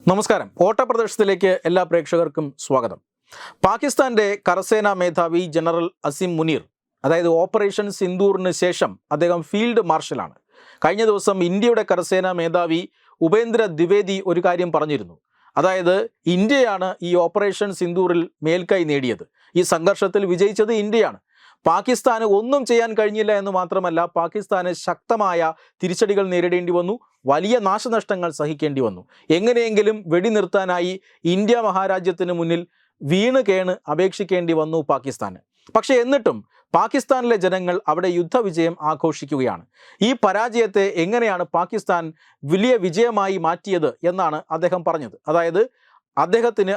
നമസ്കാരം. ഓട്ടപ്രദർശനത്തിലേക്ക് എല്ലാ പ്രേക്ഷകർക്കും സ്വാഗതം. പാകിസ്ഥാന്റെ കരസേനാ മേധാവി ജനറൽ അസിം മുനീർ, അതായത് ഓപ്പറേഷൻ സിന്ദൂറിന് ശേഷം അദ്ദേഹം ഫീൽഡ് മാർഷലാണ്. കഴിഞ്ഞ ദിവസം ഇന്ത്യയുടെ കരസേനാ മേധാവി ഉപേന്ദ്ര ദ്വിവേദി ഒരു കാര്യം പറഞ്ഞിരുന്നു. അതായത് ഇന്ത്യയാണ് ഈ ഓപ്പറേഷൻ സിന്ദൂറിൽ മേൽക്കൈ നേടിയത്. ഈ സംഘർഷത്തിൽ വിജയിച്ചത് ഇന്ത്യയാണ്. പാകിസ്ഥാന് ഒന്നും ചെയ്യാൻ കഴിഞ്ഞില്ല എന്ന് മാത്രമല്ല, പാകിസ്ഥാന് ശക്തമായ തിരിച്ചടികൾ നേരിടേണ്ടി വന്നു, വലിയ നാശനഷ്ടങ്ങൾ സഹിക്കേണ്ടി വന്നു. എങ്ങനെയെങ്കിലും വെടിനിർത്താനായി ഇന്ത്യ മഹാരാജ്യത്തിന് മുന്നിൽ വീണ് കേണ് അപേക്ഷിക്കേണ്ടി വന്നു പാകിസ്ഥാന്. പക്ഷേ എന്നിട്ടും പാകിസ്ഥാനിലെ ജനങ്ങൾ അവിടെ യുദ്ധവിജയം ആഘോഷിക്കുകയാണ്. ഈ പരാജയത്തെ എങ്ങനെയാണ് പാകിസ്ഥാൻ വലിയ വിജയമായി മാറ്റിയത് എന്നാണ് അദ്ദേഹം പറഞ്ഞത്.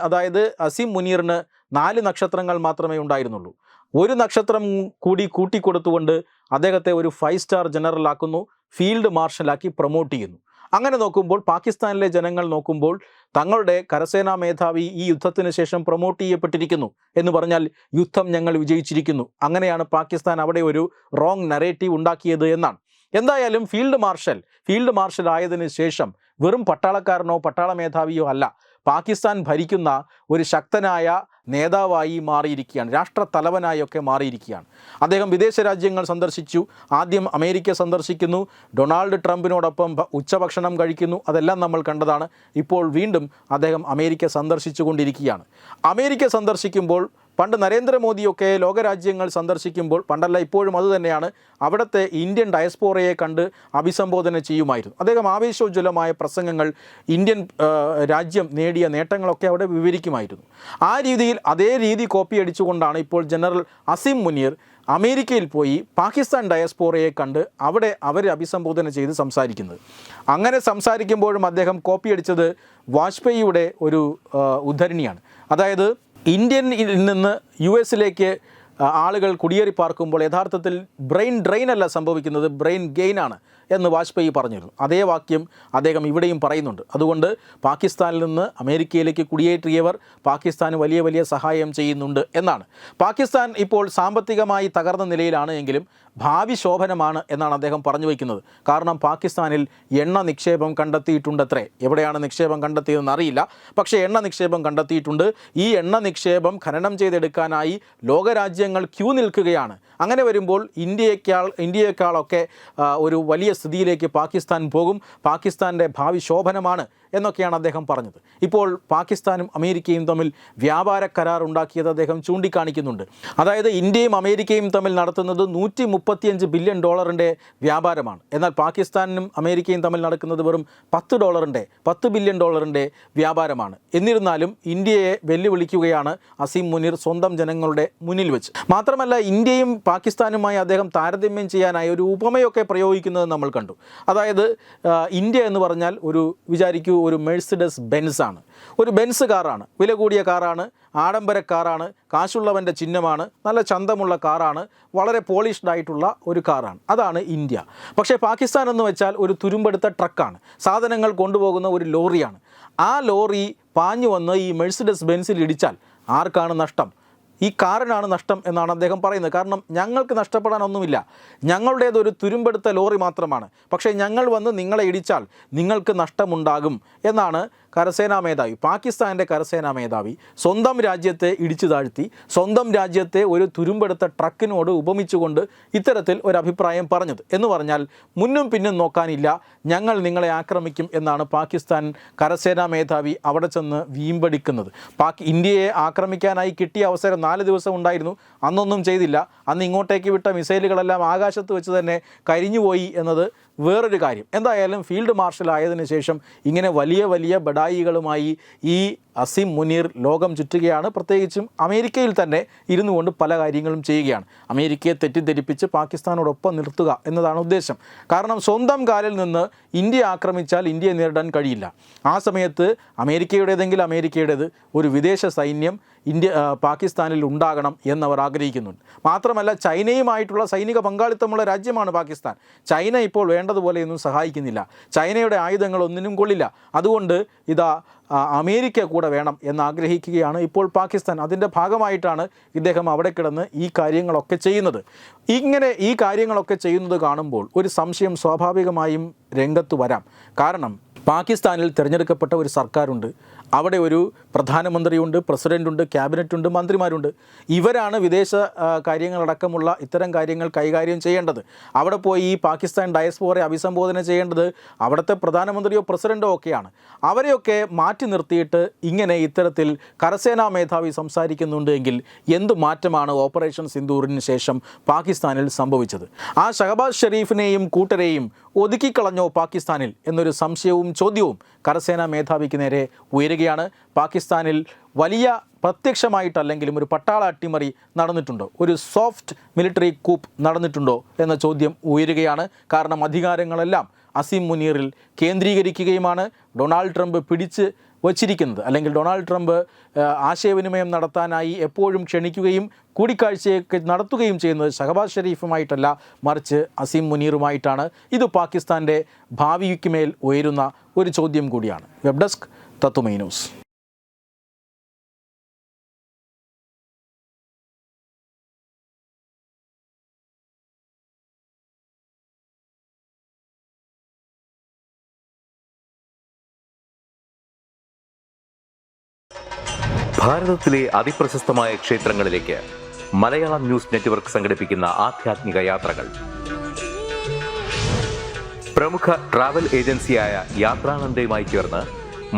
അതായത് അസിം മുനീറിന് 4 നക്ഷത്രങ്ങൾ മാത്രമേ ഉണ്ടായിരുന്നുള്ളൂ. ഒരു നക്ഷത്രം കൂടി കൂട്ടിക്കൊടുത്തുകൊണ്ട് അദ്ദേഹത്തെ ഒരു 5 സ്റ്റാർ ജനറൽ ആക്കുന്നു, ഫീൽഡ് മാർഷലാക്കി പ്രൊമോട്ട് ചെയ്യുന്നു. അങ്ങനെ നോക്കുമ്പോൾ പാകിസ്ഥാനിലെ ജനങ്ങൾ നോക്കുമ്പോൾ തങ്ങളുടെ കരസേനാ മേധാവി ഈ യുദ്ധത്തിന് ശേഷം പ്രൊമോട്ട് ചെയ്യപ്പെട്ടിരിക്കുന്നു എന്ന് പറഞ്ഞാൽ യുദ്ധം ഞങ്ങൾ വിജയിച്ചിരിക്കുന്നു. അങ്ങനെയാണ് പാകിസ്ഥാൻ അവിടെ ഒരു റോങ് നറേറ്റീവ് ഉണ്ടാക്കിയത് എന്നാണ്. എന്തായാലും ഫീൽഡ് മാർഷൽ ആയതിനു ശേഷം വെറും പട്ടാളക്കാരനോ പട്ടാള മേധാവിയോ അല്ല, പാകിസ്ഥാൻ ഭരിക്കുന്ന ഒരു ശക്തനായ നേതാവായി മാറിയിരിക്കുകയാണ്, രാഷ്ട്രത്തലവനായൊക്കെ മാറിയിരിക്കുകയാണ്. അദ്ദേഹം വിദേശ രാജ്യങ്ങൾ സന്ദർശിച്ചു. ആദ്യം അമേരിക്ക സന്ദർശിക്കുന്നു, ഡൊണാൾഡ് ട്രംപിനോടൊപ്പം ഉച്ചഭക്ഷണം കഴിക്കുന്നു, അതെല്ലാം നമ്മൾ കണ്ടതാണ്. ഇപ്പോൾ വീണ്ടും അദ്ദേഹം അമേരിക്ക സന്ദർശിച്ചു കൊണ്ടിരിക്കുകയാണ്. അമേരിക്ക സന്ദർശിക്കുമ്പോൾ പണ്ട് നരേന്ദ്രമോദിയൊക്കെ ലോകരാജ്യങ്ങൾ സന്ദർശിക്കുമ്പോൾ, പണ്ടല്ല ഇപ്പോഴും അതുതന്നെയാണ്, അവിടുത്തെ ഇന്ത്യൻ ഡയസ്പോറയെ കണ്ട് അഭിസംബോധന ചെയ്യുമായിരുന്നു. അദ്ദേഹം ആവേശോജ്വലമായ പ്രസംഗങ്ങൾ, ഇന്ത്യൻ രാജ്യം നേടിയ നേട്ടങ്ങളൊക്കെ അവിടെ വിവരിക്കുമായിരുന്നു. ആ രീതിയിൽ അതേ രീതി കോപ്പി അടിച്ചുകൊണ്ടാണ് ഇപ്പോൾ ജനറൽ അസിം മുനീർ അമേരിക്കയിൽ പോയി പാകിസ്ഥാൻ ഡയസ്പോറയെ കണ്ട് അവിടെ അവരെ അഭിസംബോധന ചെയ്ത് സംസാരിക്കുന്നത്. അങ്ങനെ സംസാരിക്കുമ്പോഴും അദ്ദേഹം കോപ്പി അടിച്ചത് വാജ്പേയിയുടെ ഒരു ഉദ്ധരണിയാണ്. അതായത് ഇന്ത്യയിൽ നിന്ന് US-ലേക്ക് ആളുകൾ കുടിയേറി പാർക്കുമ്പോൾ യഥാർത്ഥത്തിൽ ബ്രെയിൻ ഡ്രെയിൻ അല്ല സംഭവിക്കുന്നത്, ബ്രെയിൻ ഗെയിനാണ് എന്ന് വാജ്പേയി പറഞ്ഞിരുന്നു. അതേ വാക്യം അദ്ദേഹം ഇവിടെയും പറയുന്നുണ്ട്. അതുകൊണ്ട് പാകിസ്ഥാനിൽ നിന്ന് അമേരിക്കയിലേക്ക് കുടിയേറിയവർ പാകിസ്ഥാന് വലിയ വലിയ സഹായം ചെയ്യുന്നുണ്ട് എന്നാണ്. പാകിസ്ഥാൻ ഇപ്പോൾ സാമ്പത്തികമായി തകർന്ന നിലയിലാണ് എങ്കിലും ഭാവി ശോഭനമാണ് എന്നാണ് അദ്ദേഹം പറഞ്ഞു വയ്ക്കുന്നത്. കാരണം പാകിസ്ഥാനിൽ എണ്ണ നിക്ഷേപം കണ്ടെത്തിയിട്ടുണ്ടത്രേ. എവിടെയാണ് നിക്ഷേപം കണ്ടെത്തിയതെന്ന് അറിയില്ല, പക്ഷേ എണ്ണ നിക്ഷേപം കണ്ടെത്തിയിട്ടുണ്ട്. ഈ എണ്ണ നിക്ഷേപം ഖനനം ചെയ്തെടുക്കാനായി ലോകരാജ്യങ്ങൾ ക്യൂ നിൽക്കുകയാണ്. അങ്ങനെ വരുമ്പോൾ ഇന്ത്യയെക്കാളൊക്കെ ഒരു വലിയ സ്ഥിതിയിലേക്ക് പാകിസ്ഥാൻ പോകും. പാകിസ്ഥാൻ്റെ ഭാവി ശോഭനമാണ് എന്നൊക്കെയാണ് അദ്ദേഹം പറഞ്ഞത്. ഇപ്പോൾ പാകിസ്ഥാനും അമേരിക്കയും തമ്മിൽ വ്യാപാര കരാർ ഉണ്ടാക്കിയത് അദ്ദേഹം ചൂണ്ടിക്കാണിക്കുന്നുണ്ട്. അതായത് ഇന്ത്യയും അമേരിക്കയും തമ്മിൽ നടത്തുന്നത് $135 ബില്യൺ വ്യാപാരമാണ്. എന്നാൽ പാകിസ്ഥാനും അമേരിക്കയും തമ്മിൽ നടക്കുന്നത് വെറും $10 ബില്യൺ വ്യാപാരമാണ്. എന്നിരുന്നാലും ഇന്ത്യയെ വെല്ലുവിളിക്കുകയാണ് അസിം മുനീർ സ്വന്തം ജനങ്ങളുടെ മുന്നിൽ വെച്ച്. മാത്രമല്ല, ഇന്ത്യയും പാകിസ്ഥാനുമായി അദ്ദേഹം താരതമ്യം ചെയ്യാനായി ഒരു ഉപമയൊക്കെ പ്രയോഗിക്കുന്നത് നമ്മൾ കണ്ടു. അതായത് ഇന്ത്യ എന്ന് പറഞ്ഞാൽ ഒരു മെഴ്സിഡസ് ബെൻസ് ആണ്, ഒരു ബെൻസ് കാറാണ്, വില കൂടിയ കാറാണ്, ആഡംബര കാറാണ്, കാശുള്ളവൻ്റെ ചിഹ്നമാണ്, നല്ല ചന്തമുള്ള കാറാണ്, വളരെ പോളിഷ്ഡ് ആയിട്ടുള്ള ഒരു കാറാണ്. അതാണ് ഇന്ത്യ. പക്ഷേ പാകിസ്ഥാൻ എന്ന് വെച്ചാൽ ഒരു തുരുമ്പെടുത്ത ട്രക്കാണ്, സാധനങ്ങൾ കൊണ്ടുപോകുന്ന ഒരു ലോറിയാണ്. ആ ലോറി പാഞ്ഞു വന്ന് ഈ മെഴ്സിഡസ് ബെൻസിൽ ഇടിച്ചാൽ ആർക്കാണ് നഷ്ടം? ഈ കാറിനാണ് നഷ്ടം എന്നാണ് അദ്ദേഹം പറയുന്നത്. കാരണം ഞങ്ങൾക്ക് നഷ്ടപ്പെടാനൊന്നുമില്ല, ഞങ്ങളുടേതൊരു തുരുമ്പെടുത്ത ലോറി മാത്രമാണ്. പക്ഷേ ഞങ്ങൾ വന്ന് നിങ്ങളെ ഇടിച്ചാൽ നിങ്ങൾക്ക് നഷ്ടമുണ്ടാകും എന്നാണ് പാകിസ്ഥാൻ്റെ കരസേനാ മേധാവി സ്വന്തം രാജ്യത്തെ ഇടിച്ചു താഴ്ത്തി, സ്വന്തം രാജ്യത്തെ ഒരു തുരുമ്പെടുത്ത ട്രക്കിനോട് ഉപമിച്ചുകൊണ്ട് ഇത്തരത്തിൽ ഒരു അഭിപ്രായം പറഞ്ഞത്. എന്ന് പറഞ്ഞാൽ മുന്നും പിന്നും നോക്കാനില്ല, ഞങ്ങൾ നിങ്ങളെ ആക്രമിക്കും എന്നാണ് പാകിസ്ഥാൻ കരസേനാ മേധാവി അവിടെ ചെന്ന് വീമ്പടിക്കുന്നത്. ഇന്ത്യയെ ആക്രമിക്കാനായി കിട്ടിയ അവസരം 4 ദിവസം ഉണ്ടായിരുന്നു, അന്നൊന്നും ചെയ്തില്ല. അന്ന് ഇങ്ങോട്ടേക്ക് വിട്ട മിസൈലുകളെല്ലാം ആകാശത്ത് വെച്ച് തന്നെ കരിഞ്ഞുപോയി എന്നത് വേറൊരു കാര്യം. എന്തായാലും ഫീൽഡ് മാർഷൽ ആയതിനു ശേഷം ഇങ്ങനെ വലിയ വലിയ ബഡായികളുമായി ഈ അസിം മുനീർ ലോകം ചുറ്റുകയാണ്. പ്രത്യേകിച്ചും അമേരിക്കയിൽ തന്നെ ഇരുന്നു കൊണ്ട് പല കാര്യങ്ങളും ചെയ്യുകയാണ്. അമേരിക്കയെ തെറ്റിദ്ധരിപ്പിച്ച് പാകിസ്ഥാനോടൊപ്പം നിർത്തുക എന്നതാണ് ഉദ്ദേശം. കാരണം സ്വന്തം കാലിൽ നിന്ന് ഇന്ത്യ ആക്രമിച്ചാൽ ഇന്ത്യയെ നേരിടാൻ കഴിയില്ല. ആ സമയത്ത് അമേരിക്കയുടേത് ഒരു വിദേശ സൈന്യം പാകിസ്ഥാനിൽ ഉണ്ടാകണം എന്നവർ ആഗ്രഹിക്കുന്നുണ്ട്. മാത്രമല്ല, ചൈനയുമായിട്ടുള്ള സൈനിക പങ്കാളിത്തമുള്ള രാജ്യമാണ് പാകിസ്ഥാൻ. ചൈന ഇപ്പോൾ വേണ്ടതുപോലെയൊന്നും സഹായിക്കുന്നില്ല, ചൈനയുടെ ആയുധങ്ങൾ ഒന്നിനും കൊള്ളില്ല. അതുകൊണ്ട് അമേരിക്ക കൂടെ വേണം എന്നാഗ്രഹിക്കുകയാണ് ഇപ്പോൾ പാകിസ്ഥാൻ. അതിൻ്റെ ഭാഗമായിട്ടാണ് ഇദ്ദേഹം അവിടെ കിടന്ന് ഈ കാര്യങ്ങളൊക്കെ ചെയ്യുന്നത്. ഇങ്ങനെ ഈ കാര്യങ്ങളൊക്കെ ചെയ്യുന്നത് കാണുമ്പോൾ ഒരു സംശയം സ്വാഭാവികമായും രംഗത്ത് വരാം. കാരണം പാകിസ്ഥാനിൽ തിരഞ്ഞെടുക്കപ്പെട്ട ഒരു സർക്കാരുണ്ട്, അവിടെ ഒരു പ്രധാനമന്ത്രിയുണ്ട്, പ്രസിഡൻ്റുണ്ട്, ക്യാബിനറ്റുണ്ട്, മന്ത്രിമാരുണ്ട്. ഇവരാണ് വിദേശ കാര്യങ്ങളടക്കമുള്ള ഇത്തരം കാര്യങ്ങൾ കൈകാര്യം ചെയ്യേണ്ടത്. അവിടെ പോയി ഈ പാകിസ്ഥാൻ ഡയസ്പോറയെ അഭിസംബോധന ചെയ്യേണ്ടത് അവിടുത്തെ പ്രധാനമന്ത്രിയോ പ്രസിഡൻ്റോ ഒക്കെയാണ്. അവരെയൊക്കെ മാറ്റി നിർത്തിയിട്ട് ഇങ്ങനെ ഇത്തരത്തിൽ കരസേനാ മേധാവി സംസാരിക്കുന്നുണ്ട് എങ്കിൽ എന്ത് മാറ്റമാണ് ഓപ്പറേഷൻ സിന്ദൂറിന് ശേഷം പാകിസ്ഥാനിൽ സംഭവിച്ചത്? ആ ഷഹബാസ് ഷെരീഫിനെയും കൂട്ടരെയും ഒതുക്കിക്കളഞ്ഞോ പാകിസ്ഥാനിൽ എന്നൊരു സംശയവും ചോദ്യവും കരസേനാ മേധാവിക്ക് നേരെ ഉയരുകയാണ്. പാകിസ്ഥാനിൽ വലിയ പ്രത്യക്ഷമായിട്ടല്ലെങ്കിലും ഒരു പട്ടാള അട്ടിമറി നടന്നിട്ടുണ്ടോ, ഒരു സോഫ്റ്റ് മിലിറ്ററി കൂപ്പ് നടന്നിട്ടുണ്ടോ എന്ന ചോദ്യം ഉയരുകയാണ്. കാരണം അധികാരങ്ങളെല്ലാം അസീം മുനീറിൽ കേന്ദ്രീകരിക്കുകയുമാണ്. ഡൊണാൾഡ് ട്രംപ് പിടിച്ച് വച്ചിരിക്കുന്നത്, അല്ലെങ്കിൽ ഡൊണാൾഡ് ട്രംപ് ആശയവിനിമയം നടത്താനായി എപ്പോഴും ക്ഷണിക്കുകയും കൂടിക്കാഴ്ചയൊക്കെ നടത്തുകയും ചെയ്യുന്നത് ഷഹബാസ് ഷെരീഫുമായിട്ടല്ല, മറിച്ച് അസീം മുനീറുമായിട്ടാണ്. ഇത് പാകിസ്ഥാൻ്റെ ഭാവിക്ക് മേൽ ഉയരുന്ന ഒരു ചോദ്യം കൂടിയാണ്. വെബ് ഡെസ്ക് തത്തുമൈ ന്യൂസ്. ഭാരതത്തിലെ അതിപ്രശസ്തമായ ക്ഷേത്രങ്ങളിലേക്ക് മലയാളം ന്യൂസ് നെറ്റ്വർക്ക് സംഘടിപ്പിക്കുന്ന ആധ്യാത്മിക യാത്രകൾ. പ്രമുഖ ട്രാവൽ ഏജൻസിയായ യാത്രാനന്ദയുമായി ചേർന്ന്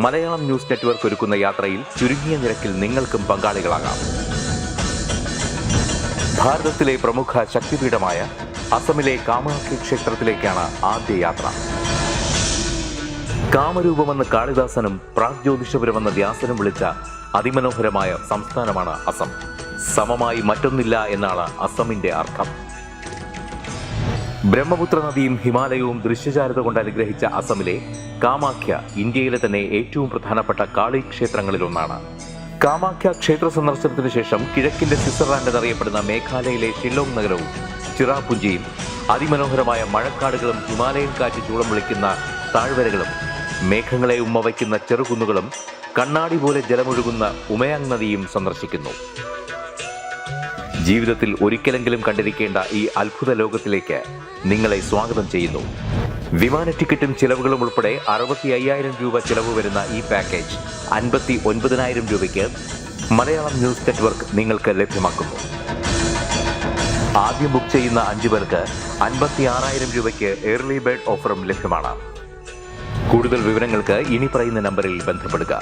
മലയാളം ന്യൂസ് നെറ്റ്വർക്ക് ഒരുക്കുന്ന യാത്രയിൽ ചുരുങ്ങിയ നിരക്കിൽ നിങ്ങൾക്കും പങ്കാളികളാകാം. ഭാരതത്തിലെ പ്രമുഖ ശക്തിപീഠമായ അസമിലെ കാമാഖ്യ ക്ഷേത്രത്തിലേക്കാണ് ആദ്യ യാത്ര. കാമരൂപമെന്ന് കാളിദാസനും പ്രാഗ്ജ്യോതിഷപുരമെന്ന് വ്യാസനും വിളിച്ച അതിമനോഹരമായ സംസ്ഥാനമാണ് അസം. സമമായി മറ്റൊന്നില്ല എന്നാണ് അസമിന്റെ അർത്ഥം. ബ്രഹ്മപുത്ര നദിയും ഹിമാലയവും ദൃശ്യചാരുത കൊണ്ട് അനുഗ്രഹിച്ച അസമിലെ കാമാഖ്യ ഇന്ത്യയിലെ തന്നെ ഏറ്റവും പ്രധാനപ്പെട്ട കാളി ക്ഷേത്രങ്ങളിലൊന്നാണ്. കാമാഖ്യ ക്ഷേത്ര സന്ദർശനത്തിനു ശേഷം കിഴക്കിന്റെ സ്വിറ്റ്സർലാൻഡ് എന്നറിയപ്പെടുന്ന മേഘാലയയിലെ ഷില്ലോങ് നഗരവും ചിറാപുഞ്ചിയും അതിമനോഹരമായ മഴക്കാടുകളും ഹിമാലയൻ കാറ്റ് ചൂളം വിളിക്കുന്ന താഴ്വരകളും മേഘങ്ങളെ ഉമ്മവയ്ക്കുന്ന ചെറുകുന്നുകളും കണ്ണാടി പോലെ ജലമൊഴുകുന്ന ഉമയാങ് നദിയും സന്ദർശിക്കുന്നു. ജീവിതത്തിൽ ഒരിക്കലെങ്കിലും കണ്ടിരിക്കേണ്ട ഈ അത്ഭുത ലോകത്തിലേക്ക് നിങ്ങളെ സ്വാഗതം ചെയ്യുന്നു. വിമാന ടിക്കറ്റും ചിലവുകളും ഉൾപ്പെടെ 65,000 രൂപ ചിലവ് വരുന്ന ഈ പാക്കേജ് 59,000 രൂപയ്ക്ക് മലയാളം ന്യൂസ് നെറ്റ്വർക്ക് നിങ്ങൾക്ക് ലഭ്യമാക്കുന്നു. ആദ്യം ബുക്ക് ചെയ്യുന്ന 5 പേർക്ക് 56,000 രൂപയ്ക്ക് ഏർലി ബേർഡ് ഓഫറും ലഭ്യമാണ്. കൂടുതൽ വിവരങ്ങൾക്ക് ഇനി പറയുന്ന നമ്പറിൽ ബന്ധപ്പെടുക.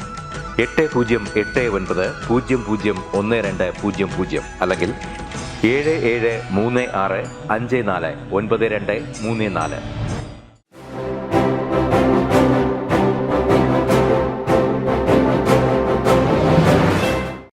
8089001200 അല്ലെങ്കിൽ 7736549234.